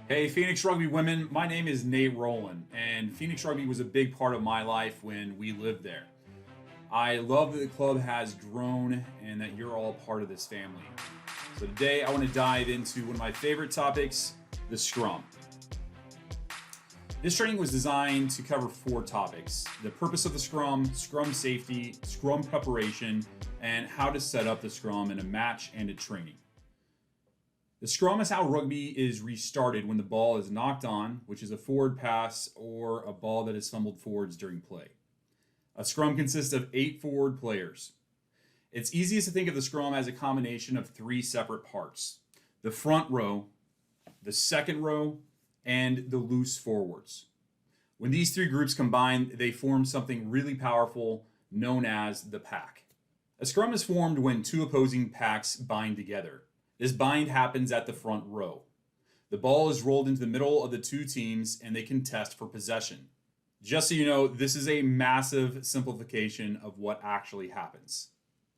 Hey, Phoenix Rugby women, my name is Nate Rowland, and Phoenix Rugby was a big part of my life when we lived there. I love that the club has grown and that you're all part of this family. So today I want to dive into one of my favorite topics, the Scrum. This training was designed to cover 4 topics: the purpose of the Scrum, Scrum safety, Scrum preparation, and how to set up the Scrum in a match and a training. The Scrum is how rugby is restarted when the ball is knocked on, which is a forward pass or a ball that is fumbled forwards during play. A Scrum consists of 8 forward players. It's easiest to think of the Scrum as a combination of 3 separate parts: the front row, the second row, and the loose forwards. When these 3 groups combine, they form something really powerful known as the pack. A Scrum is formed when 2 opposing packs bind together. This bind happens at the front row. The ball is rolled into the middle of the 2 teams and they contest for possession. Just so you know, this is a massive simplification of what actually happens.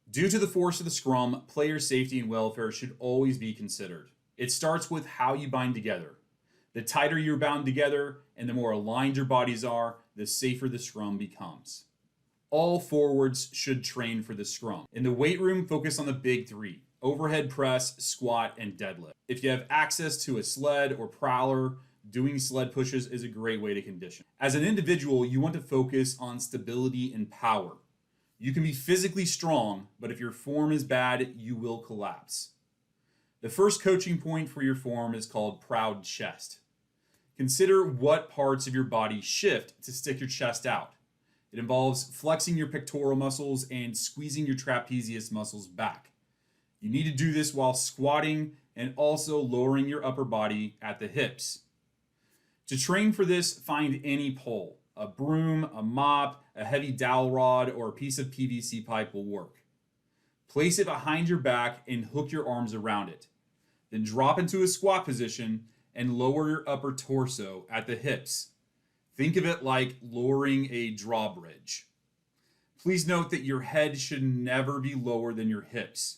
Due to the force of the Scrum, player safety and welfare should always be considered. It starts with how you bind together. The tighter you're bound together and the more aligned your bodies are, the safer the Scrum becomes. All forwards should train for the Scrum. In the weight room, focus on the big 3: overhead press, squat, and deadlift. If you have access to a sled or prowler, doing sled pushes is a great way to condition. As an individual, you want to focus on stability and power. You can be physically strong, but if your form is bad, you will collapse. The first coaching point for your form is called proud chest. Consider what parts of your body shift to stick your chest out. It involves flexing your pectoral muscles and squeezing your trapezius muscles back. You need to do this while squatting and also lowering your upper body at the hips. To train for this, find any pole. A broom, a mop, a heavy dowel rod, or a piece of PVC pipe will work. Place it behind your back and hook your arms around it. Then drop into a squat position and lower your upper torso at the hips. Think of it like lowering a drawbridge. Please note that your head should never be lower than your hips.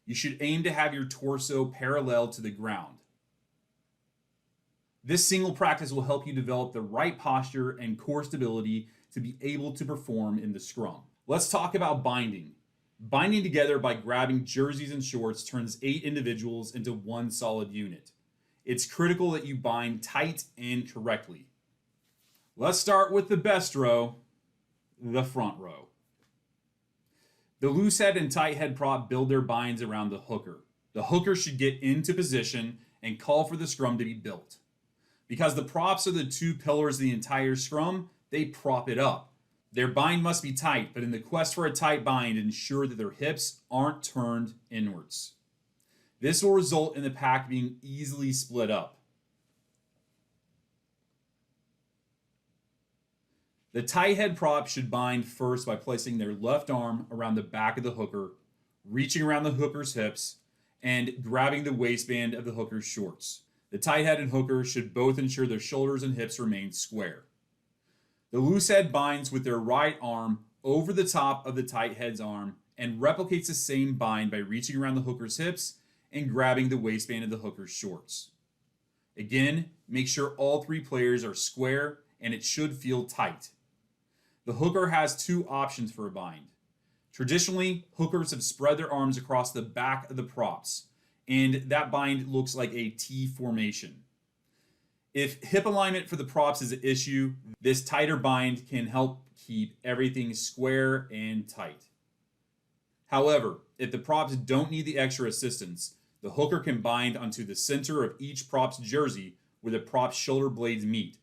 You should aim to have your torso parallel to the ground. This single practice will help you develop the right posture and core stability to be able to perform in the Scrum. Let's talk about binding. Binding together by grabbing jerseys and shorts turns 8 individuals into one solid unit. It's critical that you bind tight and correctly. Let's start with the best row, the front row. The loose head and tight head prop build their binds around the hooker. The hooker should get into position and call for the Scrum to be built. Because the props are the 2 pillars of the entire Scrum, they prop it up. Their bind must be tight, but in the quest for a tight bind, ensure that their hips aren't turned inwards. This will result in the pack being easily split up. The tight head prop should bind first by placing their left arm around the back of the hooker, reaching around the hooker's hips, and grabbing the waistband of the hooker's shorts. The tight head and hooker should both ensure their shoulders and hips remain square. The loose head binds with their right arm over the top of the tight head's arm and replicates the same bind by reaching around the hooker's hips and grabbing the waistband of the hooker's shorts. Again, make sure all 3 players are square and it should feel tight. The hooker has 2 options for a bind. Traditionally, hookers have spread their arms across the back of the props, and that bind looks like a T formation. If hip alignment for the props is an issue, this tighter bind can help keep everything square and tight. However, if the props don't need the extra assistance, the hooker can bind onto the center of each prop's jersey where the prop's shoulder blades meet.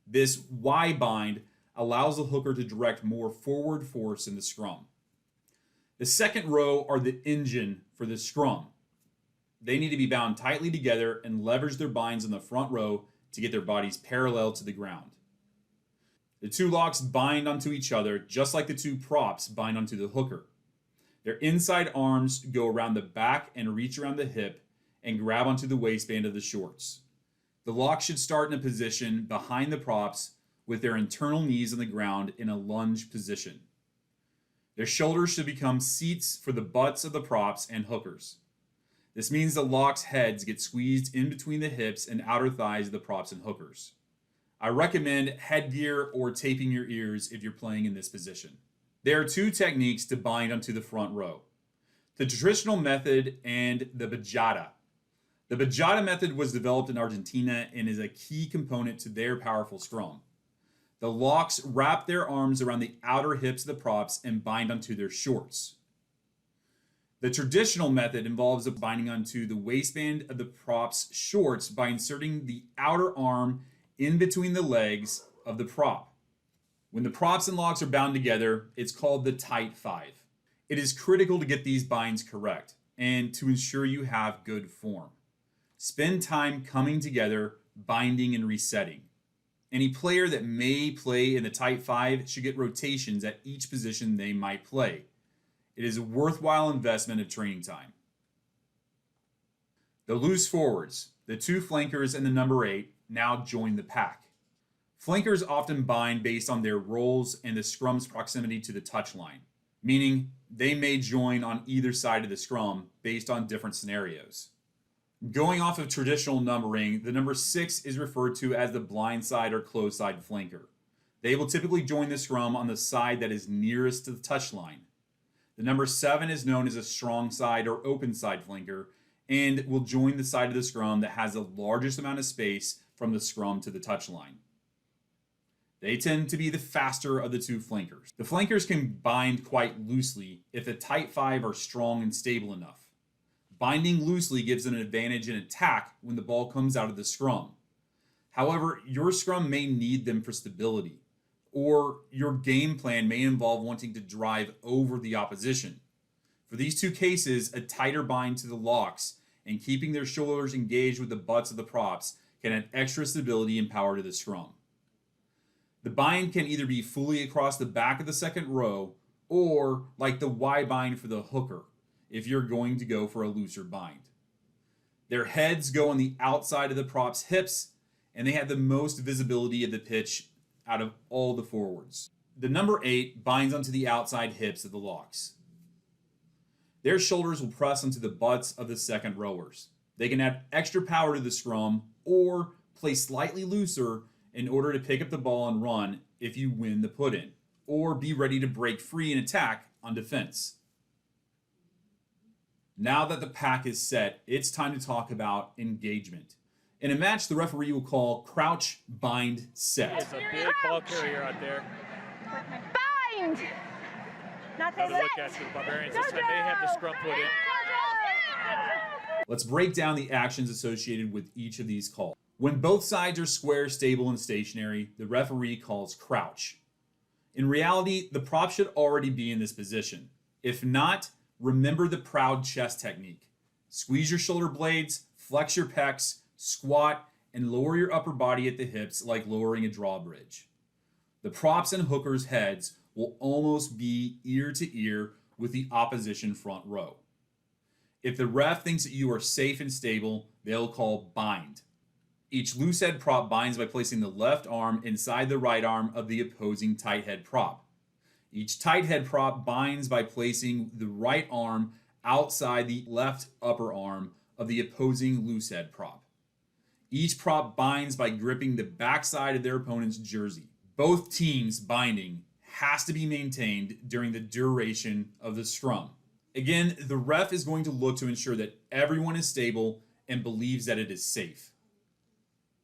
This Y bind allows the hooker to direct more forward force in the Scrum. The second row are the engine for the Scrum. They need to be bound tightly together and leverage their binds in the front row to get their bodies parallel to the ground. The 2 locks bind onto each other just like the 2 props bind onto the hooker. Their inside arms go around the back and reach around the hip and grab onto the waistband of the shorts. The lock should start in a position behind the props with their internal knees on the ground in a lunge position. Their shoulders should become seats for the butts of the props and hookers. This means the lock's heads get squeezed in between the hips and outer thighs of the props and hookers. I recommend headgear or taping your ears if you're playing in this position. There are two techniques to bind onto the front row: the traditional method and the bajada. The bajada method was developed in Argentina and is a key component to their powerful scrum. The locks wrap their arms around the outer hips of the props and bind onto their shorts. The traditional method involves binding onto the waistband of the prop's shorts by inserting the outer arm in between the legs of the prop. When the props and locks are bound together, it's called the tight five. It is critical to get these binds correct and to ensure you have good form. Spend time coming together, binding, and resetting. Any player that may play in the tight five should get rotations at each position they might play. It is a worthwhile investment of training time. The loose forwards, the two flankers and the number 8, now join the pack. Flankers often bind based on their roles and the scrum's proximity to the touchline, meaning they may join on either side of the scrum based on different scenarios. Going off of traditional numbering, the number 6 is referred to as the blind side or closed side flanker. They will typically join the scrum on the side that is nearest to the touchline. The number 7 is known as a strong side or open side flanker and will join the side of the scrum that has the largest amount of space from the scrum to the touchline. They tend to be the faster of the two flankers. The flankers can bind quite loosely if the tight five are strong and stable enough. Binding loosely gives them an advantage in attack when the ball comes out of the scrum. However, your scrum may need them for stability, or your game plan may involve wanting to drive over the opposition. For these two cases, a tighter bind to the locks and keeping their shoulders engaged with the butts of the props can add extra stability and power to the scrum. The bind can either be fully across the back of the second row or like the Y bind for the hooker if you're going to go for a looser bind. Their heads go on the outside of the prop's hips and they have the most visibility of the pitch out of all the forwards. The number 8 binds onto the outside hips of the locks. Their shoulders will press onto the butts of the second rowers. They can add extra power to the scrum or play slightly looser in order to pick up the ball and run if you win the put-in, or be ready to break free and attack on defense. Now that the pack is set, it's time to talk about engagement. In a match, the referee will call crouch, bind, set. It's a big ball carrier out there. Bind! Not Another look at the Barbarians. This time they have the scrum put in. Let's break down the actions associated with each of these calls. When both sides are square, stable, and stationary, the referee calls crouch. In reality, the prop should already be in this position. If not, remember the proud chest technique. Squeeze your shoulder blades, flex your pecs, squat, and lower your upper body at the hips like lowering a drawbridge. The props and hookers' heads will almost be ear to ear with the opposition front row. If the ref thinks that you are safe and stable, they'll call bind. Each loose head prop binds by placing the left arm inside the right arm of the opposing tight head prop. Each tight head prop binds by placing the right arm outside the left upper arm of the opposing loose head prop. Each prop binds by gripping the backside of their opponent's jersey. Both teams' binding has to be maintained during the duration of the scrum. Again, the ref is going to look to ensure that everyone is stable and believes that it is safe.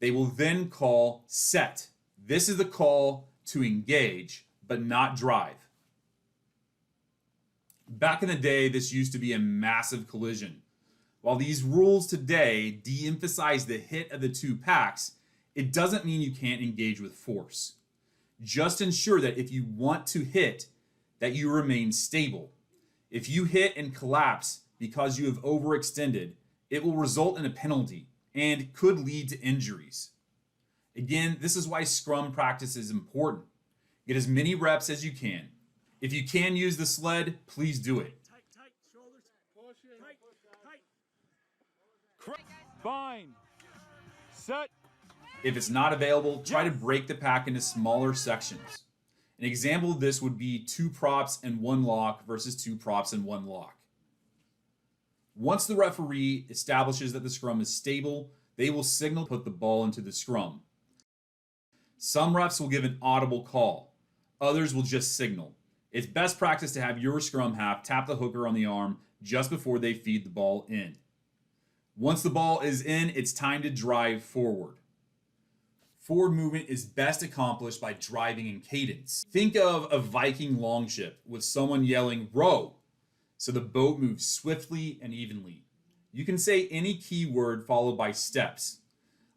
They will then call set. This is the call to engage, but not drive. Back in the day, this used to be a massive collision. While these rules today de-emphasize the hit of the two packs, it doesn't mean you can't engage with force. Just ensure that if you want to hit, that you remain stable. If you hit and collapse because you have overextended, it will result in a penalty and could lead to injuries. Again, this is why scrum practice is important. Get as many reps as you can. If you can use the sled, please do it. Tight, shoulders, push in, tight. Bind, set. If it's not available, try to break the pack into smaller sections. An example of this would be 2 props and 1 lock versus 2 props and 1 lock. Once the referee establishes that the scrum is stable, they will signal put the ball into the scrum. Some refs will give an audible call. Others will just signal. It's best practice to have your scrum half tap the hooker on the arm just before they feed the ball in. Once the ball is in, it's time to drive forward. Forward movement is best accomplished by driving in cadence. Think of a Viking longship with someone yelling, "Row," so the boat moves swiftly and evenly. You can say any key word followed by steps.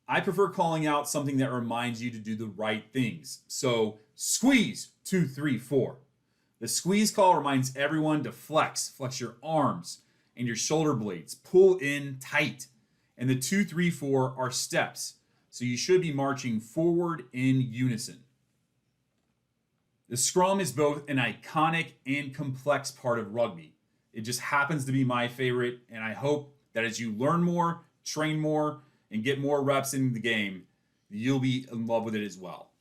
I prefer calling out something that reminds you to do the right things. So, squeeze, 2, 3, 4. The squeeze call reminds everyone to flex your arms and your shoulder blades, pull in tight. And the 2, 3, 4 are steps. So you should be marching forward in unison. The scrum is both an iconic and complex part of rugby. It just happens to be my favorite, and I hope that as you learn more, train more, and get more reps in the game, you'll be in love with it as well.